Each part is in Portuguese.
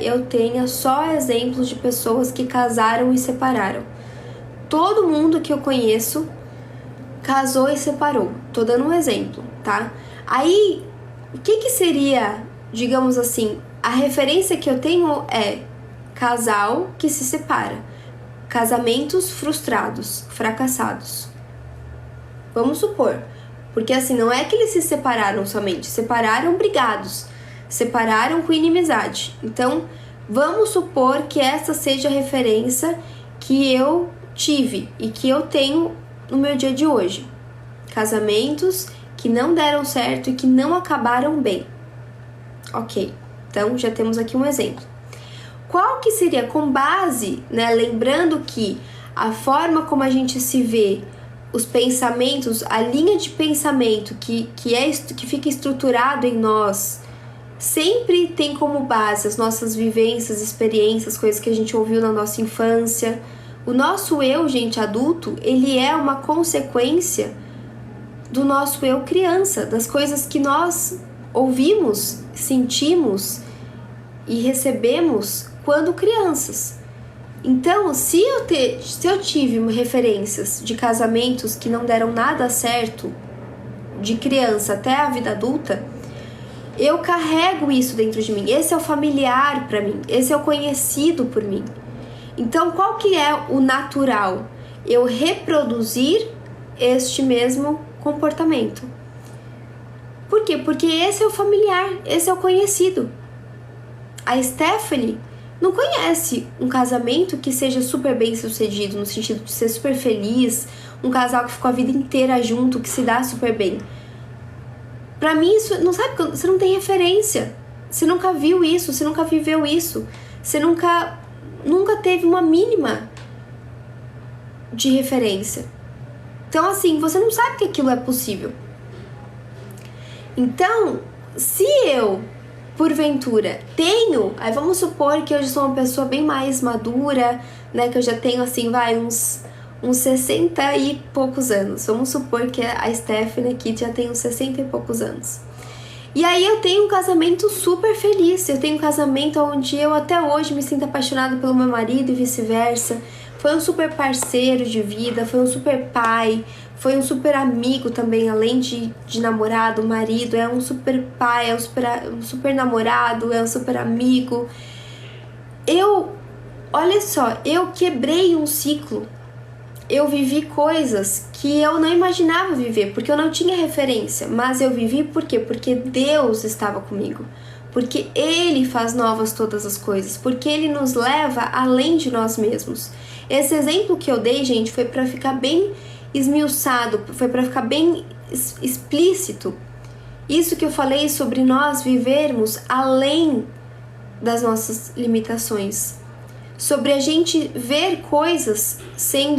eu tenha só exemplos de pessoas que casaram e separaram. Todo mundo que eu conheço casou e separou. Tô dando um exemplo, tá? Aí, o que seria, digamos assim, a referência que eu tenho é casal que se separa, casamentos frustrados, fracassados. Vamos supor, porque assim, não é que eles se separaram somente, separaram brigados, separaram com inimizade. Então, vamos supor que essa seja a referência que eu tive e que eu tenho no meu dia de hoje. Casamentos que não deram certo e que não acabaram bem. Ok, então já temos aqui um exemplo. Qual que seria, com base, né, lembrando que a forma como a gente se vê, os pensamentos, a linha de pensamento que fica estruturado em nós, sempre tem como base as nossas vivências, experiências, coisas que a gente ouviu na nossa infância. O nosso eu, gente, adulto, ele é uma consequência do nosso eu criança, das coisas que nós ouvimos, sentimos e recebemos quando crianças. Então, se eu tive referências de casamentos que não deram nada certo, de criança até a vida adulta, eu carrego isso dentro de mim. Esse é o familiar para mim, esse é o conhecido por mim. Então, qual que é o natural? Eu reproduzir este mesmo comportamento. Por quê? Porque esse é o familiar, esse é o conhecido. A Stephanie não conhece um casamento que seja super bem sucedido, no sentido de ser super feliz, um casal que ficou a vida inteira junto, que se dá super bem. Pra mim, isso, não sabe, você não tem referência, você nunca viu isso, você nunca viveu isso, você nunca teve uma mínima de referência. Então, assim, você não sabe que aquilo é possível. Então, se eu, porventura, tenho, aí vamos supor que eu já sou uma pessoa bem mais madura, né, que eu já tenho, assim, uns 60 e poucos anos. Vamos supor que a Stephanie aqui já tem uns 60 e poucos anos. E aí eu tenho um casamento super feliz, eu tenho um casamento onde eu até hoje me sinto apaixonada pelo meu marido e vice-versa. Foi um super parceiro de vida, foi um super pai, foi um super amigo também, além de namorado, marido, é um super pai, é um super namorado, é um super amigo. Olha só, eu quebrei um ciclo. Eu vivi coisas que eu não imaginava viver, porque eu não tinha referência, mas eu vivi por quê? Porque Deus estava comigo, porque Ele faz novas todas as coisas, porque Ele nos leva além de nós mesmos. Esse exemplo que eu dei, gente, foi para ficar bem esmiuçado, foi para ficar bem explícito. Isso que eu falei sobre nós vivermos além das nossas limitações. Sobre a gente ver coisas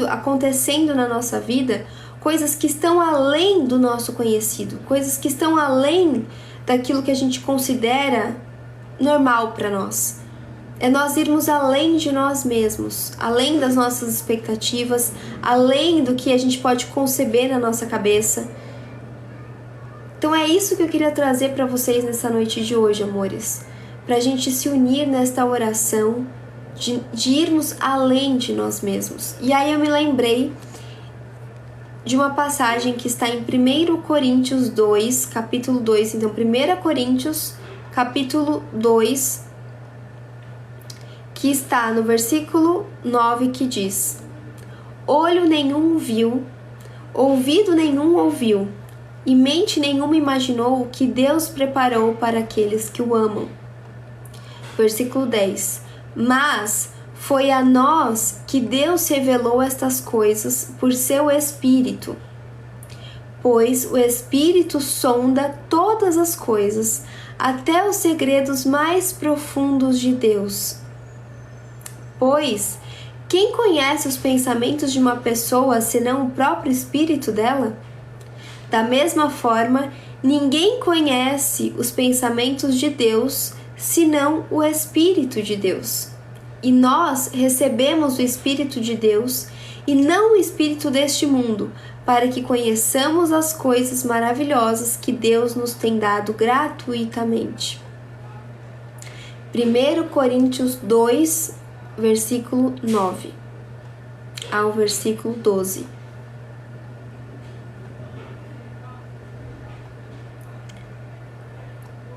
acontecendo na nossa vida, coisas que estão além do nosso conhecido, coisas que estão além daquilo que a gente considera normal para nós. É nós irmos além de nós mesmos, além das nossas expectativas, além do que a gente pode conceber na nossa cabeça. Então é isso que eu queria trazer para vocês nessa noite de hoje, amores, para a gente se unir nesta oração, de irmos além de nós mesmos. E aí eu me lembrei de uma passagem que está em 1 Coríntios 2, capítulo 2. Então, 1 Coríntios, capítulo 2, que está no versículo 9, que diz: olho nenhum viu, ouvido nenhum ouviu, e mente nenhuma imaginou o que Deus preparou para aqueles que o amam. Versículo 10. Mas foi a nós que Deus revelou estas coisas por seu Espírito, pois o Espírito sonda todas as coisas, até os segredos mais profundos de Deus. Pois quem conhece os pensamentos de uma pessoa senão o próprio espírito dela? Da mesma forma, ninguém conhece os pensamentos de Deus senão o Espírito de Deus. E nós recebemos o Espírito de Deus e não o espírito deste mundo, para que conheçamos as coisas maravilhosas que Deus nos tem dado gratuitamente. 1 Coríntios 2, versículo 9 ao versículo 12.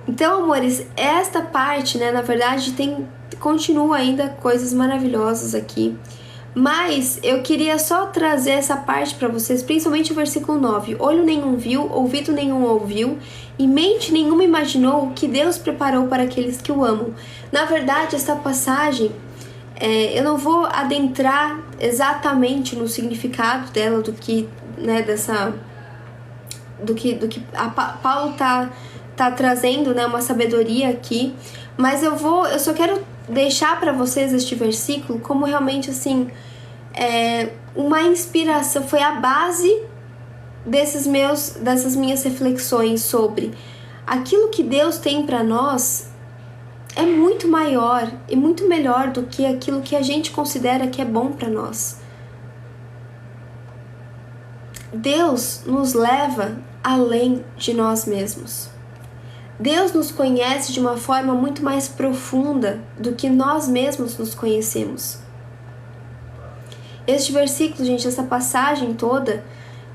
Então, amores, esta parte, né, na verdade, continua ainda coisas maravilhosas aqui, mas eu queria só trazer essa parte para vocês, principalmente o versículo 9. Olho nenhum viu, ouvido nenhum ouviu, e mente nenhuma imaginou o que Deus preparou para aqueles que o amam. Na verdade, essa passagem, eu não vou adentrar exatamente no significado dela, do que, né, do que Paulo tá trazendo, né, uma sabedoria aqui, mas eu só quero deixar para vocês este versículo como realmente assim uma inspiração, foi a base dessas minhas reflexões sobre aquilo que Deus tem para nós. É muito maior e muito melhor do que aquilo que a gente considera que é bom para nós. Deus nos leva além de nós mesmos. Deus nos conhece de uma forma muito mais profunda do que nós mesmos nos conhecemos. Este versículo, gente, essa passagem toda,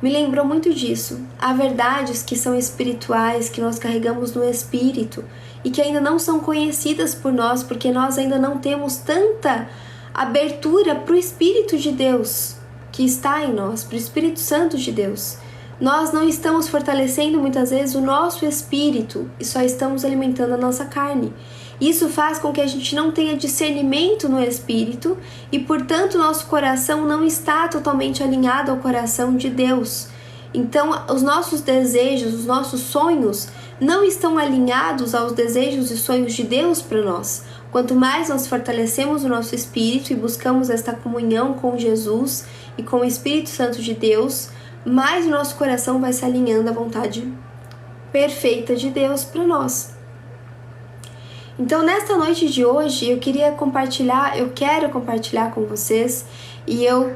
me lembrou muito disso. Há verdades que são espirituais, que nós carregamos no espírito e que ainda não são conhecidas por nós, porque nós ainda não temos tanta abertura para o Espírito de Deus que está em nós, para o Espírito Santo de Deus. Nós não estamos fortalecendo muitas vezes o nosso espírito e só estamos alimentando a nossa carne. Isso faz com que a gente não tenha discernimento no espírito e, portanto, nosso coração não está totalmente alinhado ao coração de Deus. Então, os nossos desejos, os nossos sonhos não estão alinhados aos desejos e sonhos de Deus para nós. Quanto mais nós fortalecemos o nosso espírito e buscamos esta comunhão com Jesus e com o Espírito Santo de Deus, mais o nosso coração vai se alinhando à vontade perfeita de Deus para nós. Então, nesta noite de hoje, eu quero compartilhar com vocês e eu,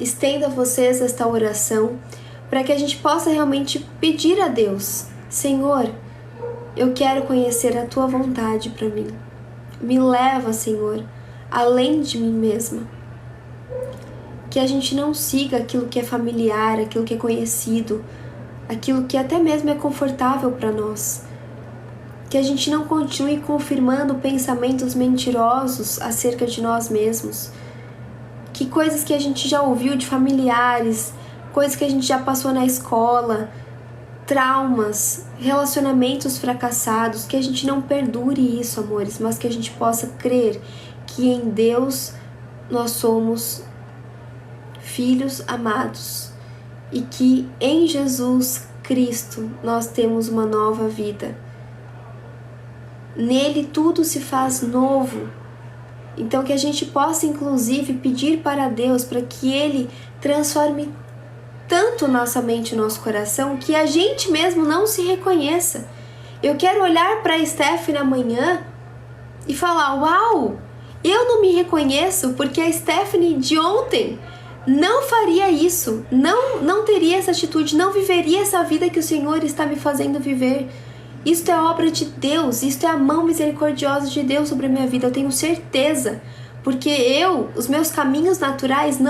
estendo a vocês esta oração para que a gente possa realmente pedir a Deus: Senhor, eu quero conhecer a Tua vontade para mim. Me leva, Senhor, além de mim mesma. Que a gente não siga aquilo que é familiar, aquilo que é conhecido, aquilo que até mesmo é confortável para nós. Que a gente não continue confirmando pensamentos mentirosos acerca de nós mesmos. Que coisas que a gente já ouviu de familiares, coisas que a gente já passou na escola, traumas, relacionamentos fracassados, que a gente não perdure isso, amores, mas que a gente possa crer que em Deus nós somos filhos amados e que em Jesus Cristo nós temos uma nova vida. Nele tudo se faz novo. Então que a gente possa inclusive pedir para Deus para que Ele transforme tanto nossa mente e nosso coração que a gente mesmo não se reconheça. Eu quero olhar para a Stephanie amanhã e falar: uau, eu não me reconheço porque a Stephanie de ontem não faria isso, não teria essa atitude, não viveria essa vida que o Senhor está me fazendo viver. Isto é obra de Deus, isto é a mão misericordiosa de Deus sobre a minha vida, eu tenho certeza, porque os meus caminhos naturais não